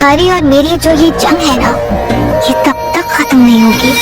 तुम्हारी और मेरी जो ये जंग है ना, ये तब तक खत्म नहीं होगी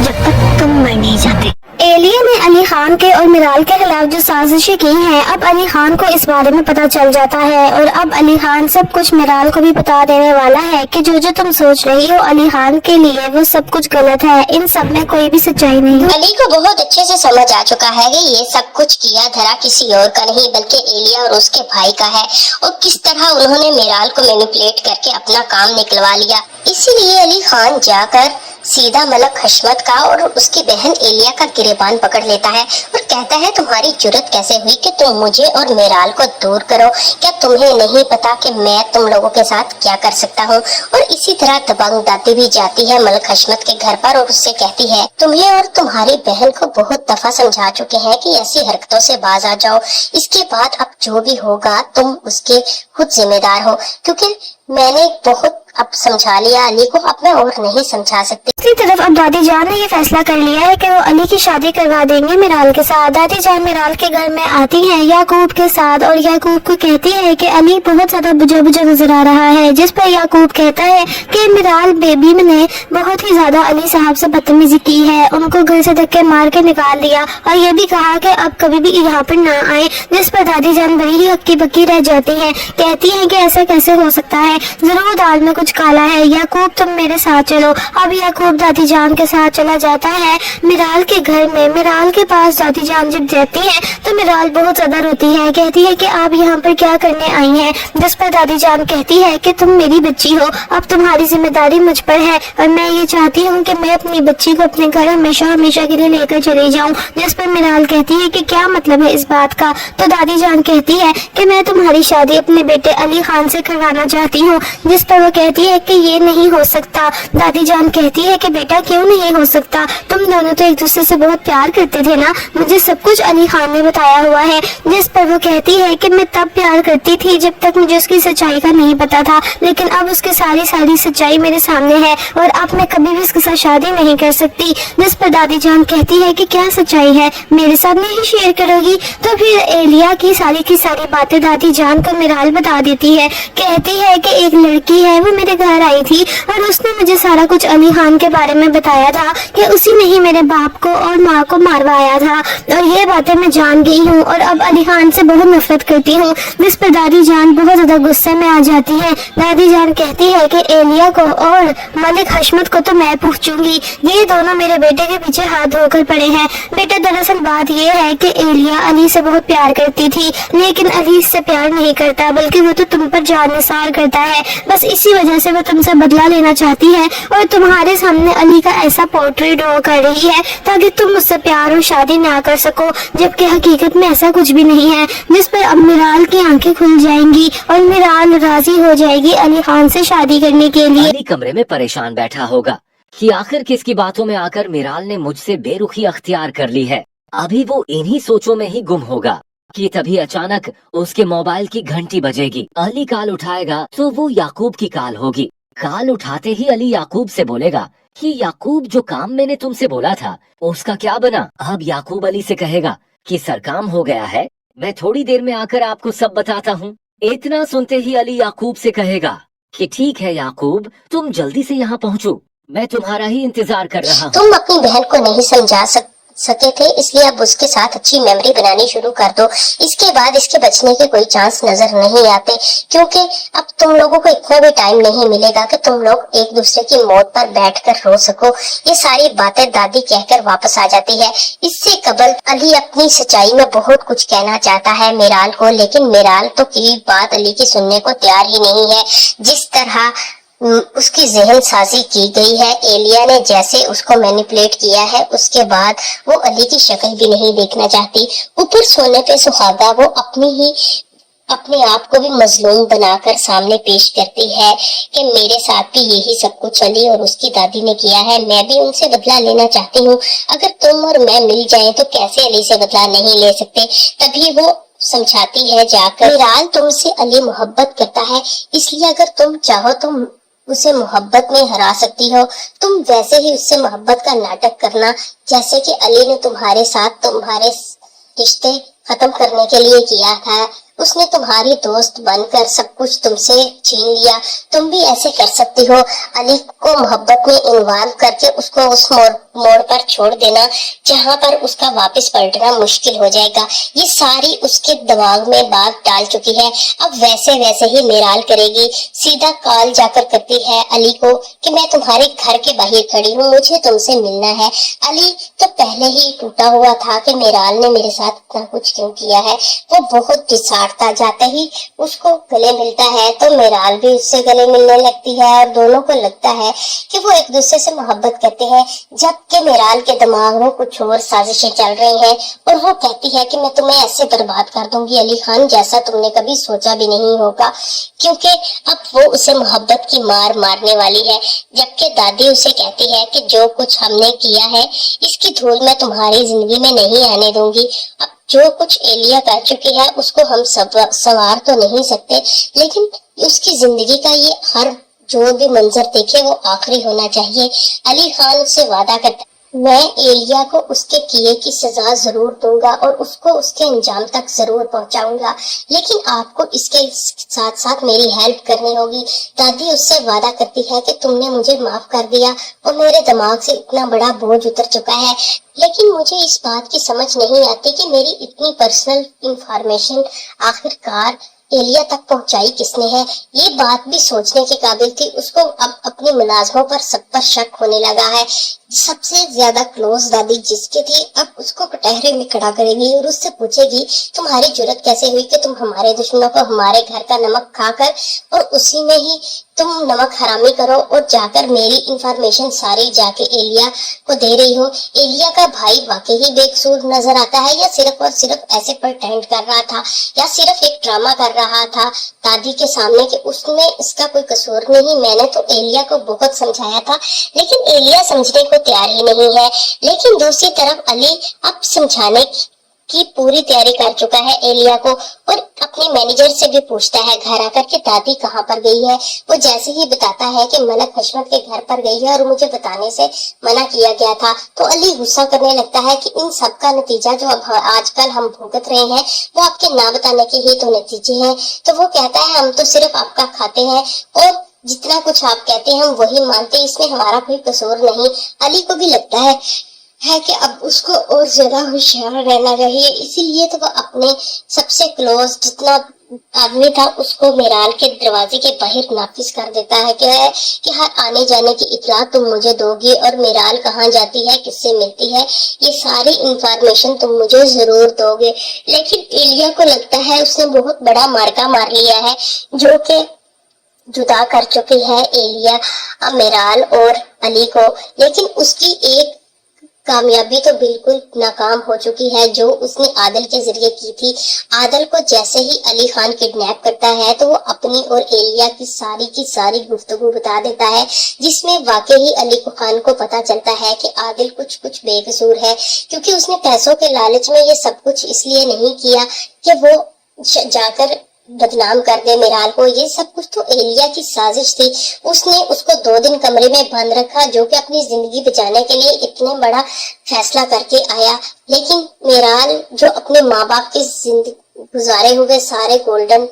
जब तक तुम मर नहीं जाते। एलिया ने अली खान के और मिराल के खिलाफ जो साजिशें की हैं, अब अली खान को इस बारे में पता चल जाता है और अब अली खान सब कुछ मिराल को भी बता देने वाला है कि जो जो तुम सोच रही हो अली खान के लिए वो सब कुछ गलत है, इन सब में कोई भी सच्चाई नहीं है। अली को बहुत अच्छे से समझ आ चुका है कि ये सब कुछ किया धरा किसी और का नहीं बल्कि एलिया और उसके भाई का है और किस तरह उन्होंने मिराल को मैनिपुलेट करके अपना काम निकलवा लिया। इसीलिए अली खान जाकर सीधा मलक हशमत का और उसकी बहन एलिया का गिरेबान पकड़ लेता है और कहता है तुम्हारी जुर्रत कैसे हुई कि तुम मुझे और मिराल को दूर करो, क्या तुम्हें नहीं पता कि मैं तुम लोगों के साथ क्या कर सकता हूँ। और इसी तरह दबंग दादी भी जाती है मलक हशमत के घर पर और उससे कहती है तुम्हें और तुम्हारी बहन को बहुत दफा समझा चुके हैं कि ऐसी हरकतों से बाज आ जाओ, इसके बाद अब जो भी होगा तुम उसके खुद जिम्मेदार हो, क्योंकि मैंने बहुत अब समझा लिया अली को, अब मैं और नहीं समझा सकती। दूसरी तरफ अब दादी जान ने ये फैसला कर लिया है कि वो अली की शादी करवा देंगे मिराल के साथ। दादी जान मिराल के घर में आती हैं याकूब के साथ और याकूब को कहती है कि अली बहुत ज्यादा बुझा बुझा नजर आ रहा है, जिस पर याकूब कहता है कि मिराल बेबी ने बहुत ही ज्यादा अली साहब से बदतमीजी की है, उनको घर से धक्के मार के निकाल दिया और ये भी कहा कि अब कभी भी यहाँ पर ना आए, जिस पर दादी जान बड़ी ही हक्की बक्की रह जाती है। कहती है कि ऐसा कैसे हो सकता है, जरूर दाल में कुछ काला है, याकूब तुम मेरे साथ चलो। अब याकूब दादी जान के साथ चला जाता है मिराल के घर में। मिराल के पास दादी जान जब जाती है तो मिराल बहुत ज्यादा रोती है, कहती है कि आप यहाँ पर क्या करने आई हैं, जिस पर दादी जान कहती है कि तुम मेरी बच्ची हो, अब तुम्हारी जिम्मेदारी मुझ पर है और मैं ये चाहती हूँ कि मैं अपनी बच्ची को अपने घर हमेशा हमेशा के लिए लेकर चली जाऊँ। जिस पर मिराल कहती है कि क्या मतलब है इस बात का, तो दादी जान कहती है कि मैं तुम्हारी शादी अपने बेटे अली खान से करवाना चाहती हूँ, जिस पर वो कहती है कि ये नहीं हो सकता। दादी जान कहती है कि बेटा क्यों नहीं हो सकता, तुम दोनों तो एक दूसरे से बहुत प्यार करते थे ना, मुझे सब कुछ अली खान ने बताया हुआ है। जिस पर वो कहती है कि मैं तब प्यार करती थी जब तक मुझे उसकी सच्चाई का नहीं पता था, लेकिन अब उसकी सारी सच्चाई मेरे सामने है और अब मैं कभी भी उसके साथ शादी नहीं कर सकती। जिस पर दादी जान कहती है कि क्या सच्चाई है, मेरे साथ नहीं शेयर करोगी। तो फिर एलिया की सारी बातें दादी जान को मिराल बता देती है, कहती है कि एक लड़की है वो मेरे घर आई थी और उसने मुझे सारा कुछ अली खान के बारे में बताया था कि उसी ने ही मेरे बाप को और माँ को मारवाया था और ये बातें मैं जान गई हूँ और अब अली खान से बहुत नफरत करती हूँ। जिस पर दादी जान बहुत ज्यादा गुस्से में आ जाती है। दादी जान कहती है कि एलिया को और मलिक हशमत को तो मैं पूछूंगी, ये दोनों मेरे बेटे के पीछे हाथ धोकर पड़े हैं। बेटा दरअसल बात ये है कि एलिया अली से बहुत प्यार करती थी, लेकिन अली इससे प्यार नहीं करता बल्कि वो तो तुम पर जानिसार करता है, बस इसी वजह से वो तुमसे बदला लेना चाहती है और तुम्हारे सामने अली का ऐसा पोर्ट्रेट ड्रॉ कर रही है ताकि तुम उससे प्यार और शादी ना कर सको, जबकि हकीकत में ऐसा कुछ भी नहीं है। जिस पर अब मिराल की आंखें खुल जाएंगी और मिराल राजी हो जाएगी अली खान से शादी करने के लिए। अली कमरे में परेशान बैठा होगा कि आखिर किसकी बातों में आकर मिराल ने मुझसे बेरुखी अख्तियार कर ली है। अभी वो इन्हीं सोचों में ही गुम होगा कि तभी अचानक उसके मोबाइल की घंटी बजेगी। अली कॉल उठाएगा तो वो याकूब की कॉल होगी। कॉल उठाते ही अली याकूब से बोलेगा कि याकूब जो काम मैंने तुमसे बोला था उसका क्या बना। अब याकूब अली से कहेगा कि सर काम हो गया है, मैं थोड़ी देर में आकर आपको सब बताता हूँ। इतना सुनते ही अली याकूब से कहेगा कि ठीक है याकूब, तुम जल्दी से यहाँ पहुँचो, मैं तुम्हारा ही इंतजार कर रहा हूँ। तुम अपनी बहन को नहीं समझा सके थे, इसलिए अब उसके साथ अच्छी मेमोरी बनानी शुरू कर दो। इसके बाद इसके बचने के कोई चांस नजर नहीं आते, क्योंकि अब तुम लोगों को इतना भी टाइम नहीं मिलेगा कि तुम लोग एक दूसरे की मौत पर बैठकर रो सको। ये सारी बातें दादी कहकर वापस आ जाती है। इससे कबल अली अपनी सच्चाई में बहुत कुछ कहना चाहता है मिराल को, लेकिन मिराल तो की बात अली की सुनने को तैयार ही नहीं है। जिस तरह उसकी जहन साजी की गई है, एलिया ने जैसे उसको मैनिपुलेट किया है, उसके बाद वो अली की शक्ल भी नहीं देखना चाहती। ऊपर सोने पे सुहागा वो अपने आप को भी मजलूम बनाकर सामने पेश करती है कि मेरे साथ भी यही सब कुछ अली और उसकी दादी ने किया है, मैं भी उनसे बदला लेना चाहती हूँ। अगर तुम और मैं मिल जाएं तो कैसे अली से बदला नहीं ले सकते। तभी वो समझाती है जाकर, मिराल तुमसे अली मोहब्बत करता है, इसलिए अगर तुम चाहो तुम उसे मोहब्बत में हरा सकती हो। तुम वैसे ही उससे मोहब्बत का नाटक करना जैसे कि अली ने तुम्हारे साथ तुम्हारे रिश्ते खत्म करने के लिए किया था। اس نے تمہاری دوست بن کر سب کچھ تم سے چھین لیا. تم بھی ایسے کر سکتی ہو. علی کو محبت میں انوالو کر کے اس کو اس موڑ پر چھوڑ دینا جہاں پر اس کا واپس پلٹنا مشکل ہو جائے گا. یہ ساری اس کے دماغ میں بات ڈال چکی ہے. اب ویسے ہی میرال کرے گی. سیدھا کال جا کر کرتی ہے علی کو کہ میں تمہارے گھر کے باہر کھڑی ہوں, مجھے تم سے ملنا ہے. علی تو پہلے ہی ٹوٹا ہوا تھا کہ میرال نے میرے ساتھ اتنا کچھ کیوں کیا ہے. وہ بہت ڈساڑتا جاتا ہی اس کو گلے ملتا ہے تو میرال بھی اس سے گلے ملنے لگتی ہے اور دونوں کو لگتا ہے کہ وہ ایک دوسرے سے محبت کرتے ہیں, جبکہ میرال کے دماغ میں کچھ اور سازشیں چل رہی ہیں اور وہ کہتی ہے کہ میں تمہیں ایسے برباد کر دوں گی علی خان جیسا تم نے کبھی سوچا بھی نہیں ہوگا, کیونکہ اب وہ اسے محبت کی مارنے والی ہے. جبکہ دادی اسے کہتی ہے کہ جو کچھ ہم نے کیا ہے اس کی دھول میں تمہاری زندگی میں نہیں آنے دوں گی. اب جو کچھ ایلیا کر چکی ہے اس کو ہم سوار تو نہیں سکتے, لیکن اس کی زندگی کا یہ ہر جو بھی منظر دیکھے وہ آخری ہونا چاہیے. علی خان اس سے وعدہ کرتا میں ایلیا کو اس کے کیے کی سزا ضرور دوں گا اور اس کو اس کے انجام تک ضرور پہنچاؤں گا, لیکن آپ کو اس کے ساتھ ساتھ میری ہیلپ کرنی ہوگی. دادی اس سے وعدہ کرتی ہے کہ تم نے مجھے معاف کر دیا اور میرے دماغ سے اتنا بڑا بوجھ اتر چکا ہے, لیکن مجھے اس بات کی سمجھ نہیں آتی کہ میری اتنی پرسنل انفارمیشن آخر کار ایلیا تک پہنچائی کس نے ہے. یہ بات بھی سوچنے کے قابل تھی. اس کو اب اپنے ملازموں پر سب پر شک ہونے لگا ہے. سب سے زیادہ کلوز دادی جس کی تھی اب اس کو کٹہرے میں کھڑا کرے گی اور اس سے پوچھے گی تمہاری جرت کیسے ہوئی کہ تم ہمارے دشمنوں کو ہمارے گھر کا نمک کھا کر اور اسی میں ہی تم نمک حرامی کرو اور جا کر میری انفارمیشن ساری جا کے ایلیا کو دے رہی ہو. ایلیا کا بھائی واقعی بے قصور نظر آتا ہے یا صرف اور صرف ایسے پرٹینڈ کر رہا تھا یا صرف ایک ڈرامہ کر رہا تھا دادی کے سامنے کہ اس میں اس کا کوئی قصور نہیں. میں نے تو ایلیا کو بہت سمجھایا تھا لیکن ایلیا سمجھنے کو تیار ہی نہیں ہے. لیکن دوسری طرف علی اب سمجھانے کی پوری تیاری کر چکا ہے ایلیا کو اور اپنے مینیجر سے بھی پوچھتا ہے گھر آ کر کہ دادی کہاں پر گئی ہے. وہ جیسے ہی بتاتا ہے کہ ملک حشمت کے گھر پر گئی ہے اور مجھے بتانے سے منع کیا گیا تھا تو علی غصہ کرنے لگتا ہے کہ ان سب کا نتیجہ جو اب آج کل ہم بھگت رہے ہیں وہ آپ کے نہ بتانے کے ہی تو نتیجے ہیں. تو وہ کہتا ہے ہم تو صرف آپ کا کھاتے ہیں اور جتنا کچھ آپ کہتے ہیں ہم وہی مانتے ہیں, اس میں ہمارا کوئی قصور نہیں. علی کو بھی لگتا ہے کہ اب اس کو اور زیادہ ہوشیار رہنا چاہیے, اسی لیے تو وہ اپنے سب سے کلوز جتنا آدمی تھا اس کو میرال کے دروازے کے باہر نافذ کر دیتا ہے کہ ہر آنے جانے کی اطلاع تم مجھے دو گی اور میرال کہاں جاتی ہے کس سے ملتی ہے یہ ساری انفارمیشن تم مجھے ضرور دو گے. لیکن ایلیا کو لگتا ہے اس نے بہت بڑا مارکا مار لیا ہے جو کہ جدا کر چکی ہے ایلیا میرال اور علی کو, لیکن اس کی ایک کامیابی تو بالکل ناکام ہو چکی ہے جو اس نے عادل کے ذریعے کی تھی. عادل کو جیسے ہی علی خان کڈنیپ کرتا ہے تو وہ اپنی اور ایلیا کی ساری گفتگو بتا دیتا ہے جس میں واقعی علی خان کو پتا چلتا ہے کہ عادل کچھ بے قصور ہے, کیونکہ اس نے پیسوں کے لالچ میں یہ سب کچھ اس لیے نہیں کیا کہ وہ جا کر بدنام کر دے میرال کو. یہ سب کچھ تو ایلیا کی سازش تھی. اس نے اس کو 2 دن کمرے میں بند رکھا جو کہ اپنی زندگی بچانے کے لیے اتنے بڑا فیصلہ کر کے آیا, لیکن میرال جو اپنے ماں باپ کے گزارے ہوئے سارے گولڈن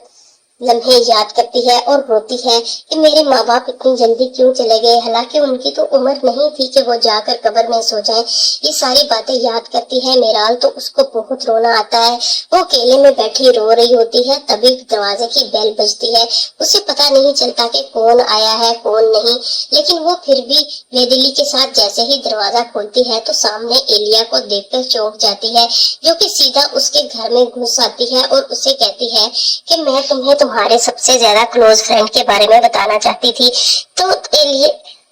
لمحے یاد کرتی ہے اور روتی ہے کہ میرے ماں باپ اتنی جلدی کیوں چلے گئے, حالانکہ ان کی تو عمر نہیں تھی کہ وہ جا کر قبر میں سو جائیں. یہ ساری باتیں یاد کرتی ہے میرال تو اس کو بہت رونا آتا ہے. وہ اکیلے میں بیٹھی رو رہی ہوتی ہے تبھی دروازے کی بیل بجتی ہے. اسے پتا نہیں چلتا کہ کون آیا ہے کون نہیں, لیکن وہ پھر بھی بے دلی کے ساتھ جیسے ہی دروازہ کھولتی ہے تو سامنے ایلیا کو دیکھ کر چونک جاتی ہے جو کہ سیدھا اس کے گھر میں گھس آتی ہے اور اسے کہتی ہے کہ میں تمہیں تمہارے سب سے زیادہ کلوز فرینڈ کے بارے میں بتانا چاہتی تھی. تو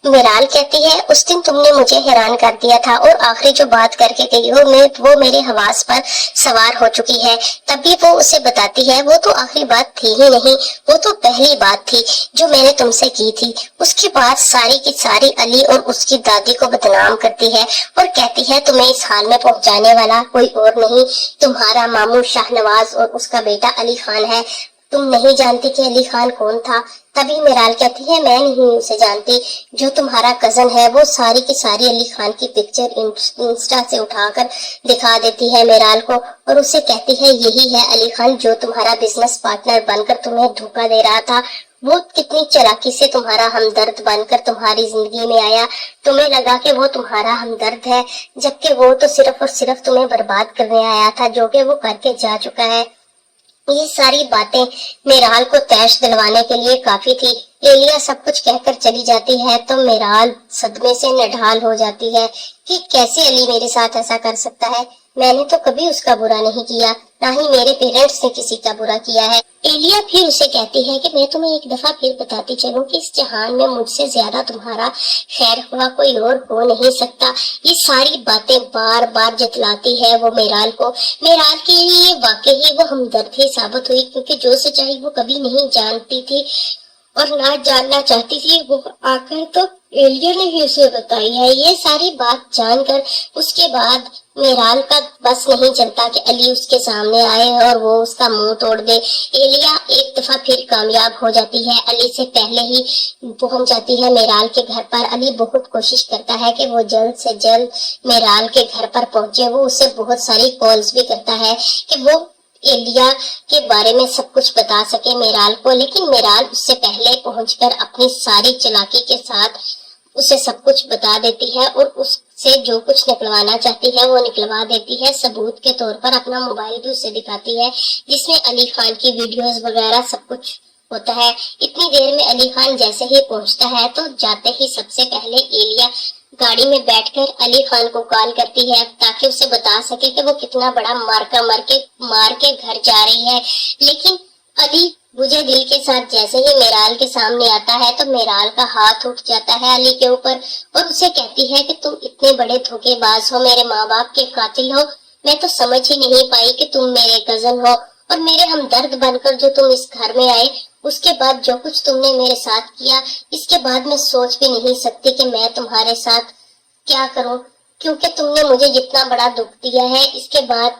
میرال کہتی ہے اس دن تم نے مجھے حیران کر دیا تھا اور آخری جو بات کر کے گئی ہو وہ میرے حواس پر سوار ہو چکی ہے. تبھی وہ اسے بتاتی ہے وہ تو آخری بات تھی ہی نہیں, وہ تو پہلی بات تھی جو میں نے تم سے کی تھی. اس کے بعد ساری کی ساری علی اور اس کی دادی کو بدنام کرتی ہے اور کہتی ہے تمہیں اس حال میں پہنچانے والا کوئی اور نہیں تمہارا ماموں شاہ نواز اور اس کا بیٹا علی خان ہے. तुम नहीं जानती कि अली खान कौन था। तभी मिराल कहती है मैं नहीं उसे जानती, जो तुम्हारा कजन है वो सारी की सारी अली खान की पिक्चर इंस्टा से उठाकर दिखा देती है मिराल को और उसे कहती है यही है अली खान जो तुम्हारा बिजनेस पार्टनर बनकर तुम्हें धोखा दे रहा था। वो कितनी चालाकी से तुम्हारा हमदर्द बनकर तुम्हारी जिंदगी में आया। तुम्हें लगा कि वो तुम्हारा हमदर्द है, जबकि वो तो सिर्फ और सिर्फ तुम्हें बर्बाद करने आया था, जो कि वो करके जा चुका है। ये सारी बातें मिराल को तैश दिलवाने के लिए काफी थी। एलिया सब कुछ कहकर चली जाती है तो मिराल सदमे से निढाल हो जाती है कि कैसे अली मेरे साथ ऐसा कर सकता है। मैंने तो कभी उसका बुरा नहीं किया, ना ही मेरे पेरेंट्स ने किसी का बुरा किया है। एलिया फिर उसे कहती है कि मैं तुम्हें एक दफा फिर बताती चलूं कि इस जहान में मुझसे ज्यादा तुम्हारा खैर हुआ कोई और हो नहीं सकता। ये सारी बातें बार बार जतलाती है वो मिराल को। मिराल के लिए वाकई वो हमदर्द ही साबित हुई, क्योंकि जो सच्चाई वो कभी नहीं जानती थी और ना जानना चाहती थी वो आकर तो एलिया ने ही उसे बताई है। ये सारी बात जानकर उसके बाद मिराल का बस नहीं चलता कि अली उसके सामने आए और वो उसका मुंह तोड़ दे। एलिया एक दफा फिर कामयाब हो जाती है, अली से पहले ही पहुंच जाती है मिराल के घर पर। अली बहुत कोशिश करता है कि वो जल्द से जल्द मिराल के घर पर पहुंचे। वो उसे बहुत सारी कॉल्स भी करता है कि वो एलिया के बारे में सब कुछ बता सके मिराल को, लेकिन मिराल उससे पहले पहुंचकर अपनी सारी चालाकी के साथ उसे सब कुछ बता देती है और उससे जो कुछ निकलवाना चाहती है वो निकलवा देती है। सबूत के तौर पर अपना मोबाइल भी उसे दिखाती है जिसमें अली खान की वीडियोस वगैरह सब कुछ होता है। इतनी देर में अली खान जैसे ही पहुंचता है तो जाते ही सबसे पहले एलिया गाड़ी में बैठकर अली खान को कॉल करती है ताकि उसे बता सके कि वो कितना बड़ा मार के घर जा रही है। लेकिन अली बुझे दिल के साथ जैसे ही मिराल के सामने आता है तो मिराल का हाथ उठ जाता है अली के ऊपर और उसे कहती है कि तुम इतने बड़े धोखेबाज हो, मेरे माँ बाप के कातिल हो। मैं तो समझ ही नहीं पाई कि तुम मेरे कजन हो और मेरे हमदर्द बनकर जो तुम इस घर में आए। उसके बाद जो कुछ तुमने मेरे साथ किया, इसके बाद मैं सोच भी नहीं सकती कि मैं तुम्हारे साथ क्या करूं, क्योंकि तुमने मुझे जितना बड़ा दुख दिया है इसके बाद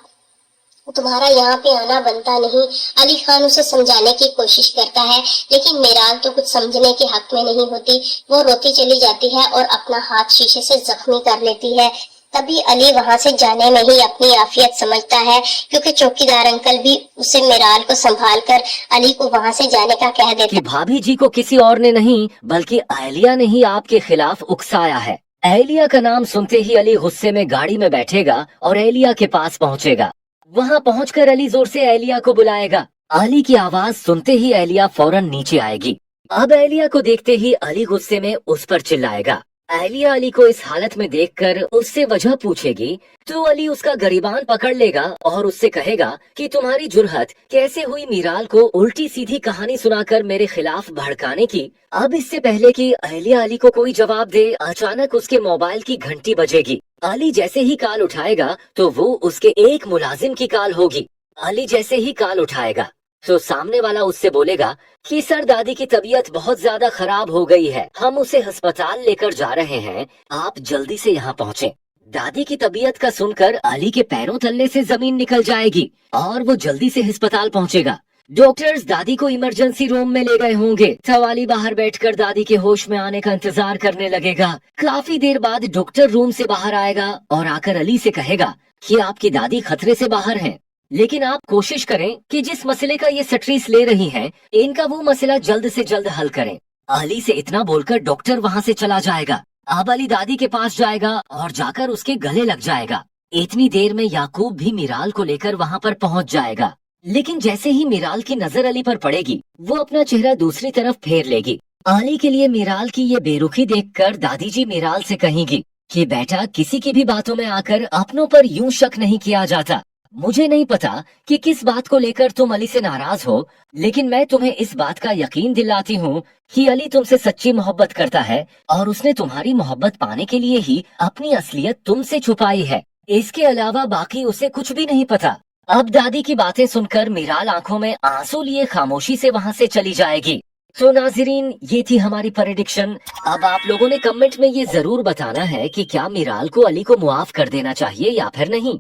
तुम्हारा यहाँ पे आना बनता नहीं। अली खान उसे समझाने की कोशिश करता है लेकिन मिराल तो कुछ समझने के हक में नहीं होती। वो रोती चली जाती है और अपना हाथ शीशे से जख्मी कर लेती है। तभी अली वहाँ से जाने में ही अपनी आफियत समझता है, क्योंकि चौकीदार अंकल भी उसे मिराल को संभाल कर अली को वहाँ से जाने का कह देते कि भाभी जी को किसी और ने नहीं बल्कि एलिया ने ही आपके खिलाफ उकसाया है। एलिया का नाम सुनते ही अली गुस्से में गाड़ी में बैठेगा और एलिया के पास पहुँचेगा। वहाँ पहुंचकर अली जोर से एलिया को बुलाएगा। अली की आवाज सुनते ही एलिया फौरन नीचे आएगी। अब एलिया को देखते ही अली गुस्से में उस पर चिल्लाएगा। एलिया अली को इस हालत में देखकर उससे वजह पूछेगी तो अली उसका गरिबान पकड़ लेगा और उससे कहेगा कि तुम्हारी जुर्हत कैसे हुई मिराल को उल्टी सीधी कहानी सुनाकर मेरे खिलाफ भड़काने की। अब इससे पहले कि एलिया अली को कोई जवाब दे, अचानक उसके मोबाइल की घंटी बजेगी। अली जैसे ही कॉल उठाएगा तो वो उसके एक मुलाजिम की कॉल होगी। अली जैसे ही कॉल उठाएगा तो सामने वाला उससे बोलेगा कि सर दादी की तबीयत बहुत ज्यादा खराब हो गई है, हम उसे अस्पताल लेकर जा रहे हैं, आप जल्दी से यहाँ पहुँचे। दादी की तबीयत का सुनकर अली के पैरों तले से जमीन निकल जाएगी और वो जल्दी से अस्पताल पहुँचेगा। डॉक्टर्स दादी को इमरजेंसी रूम में ले गए होंगे। तब अली बाहर बैठकर दादी के होश में आने का इंतजार करने लगेगा। काफी देर बाद डॉक्टर रूम से बाहर आएगा और आकर अली से कहेगा कि आपकी दादी खतरे से बाहर हैं, लेकिन आप कोशिश करें कि जिस मसले का ये सट्रीस ले रही हैं, इनका वो मसला जल्द से जल्द हल करें। अली से इतना बोलकर डॉक्टर वहाँ से चला जाएगा। अब अली दादी के पास जाएगा और जाकर उसके गले लग जाएगा। इतनी देर में याकूब भी मिराल को लेकर वहाँ पर पहुँच जाएगा, लेकिन जैसे ही मिराल की नजर अली पर पड़ेगी वो अपना चेहरा दूसरी तरफ फेर लेगी। अली के लिए मिराल की ये बेरुखी देखकर दादी जी मिराल से कहेंगी कि बेटा, किसी की भी बातों में आकर अपनों पर यूं शक नहीं किया जाता। मुझे नहीं पता कि किस बात को लेकर तुम अली से नाराज हो, लेकिन मैं तुम्हें इस बात का यकीन दिलाती हूँ कि अली तुमसे सच्ची मोहब्बत करता है और उसने तुम्हारी मोहब्बत पाने के लिए ही अपनी असलियत तुमसे छुपाई है। इसके अलावा बाकी उसे कुछ भी नहीं पता। अब दादी की बातें सुनकर मिराल आंखों में आंसू लिए खामोशी से वहाँ से चली जाएगी। तो नाजरीन, ये थी हमारी प्रेडिक्शन। अब आप लोगों ने कमेंट में ये जरूर बताना है कि क्या मिराल को अली को मुआफ कर देना चाहिए या फिर नहीं।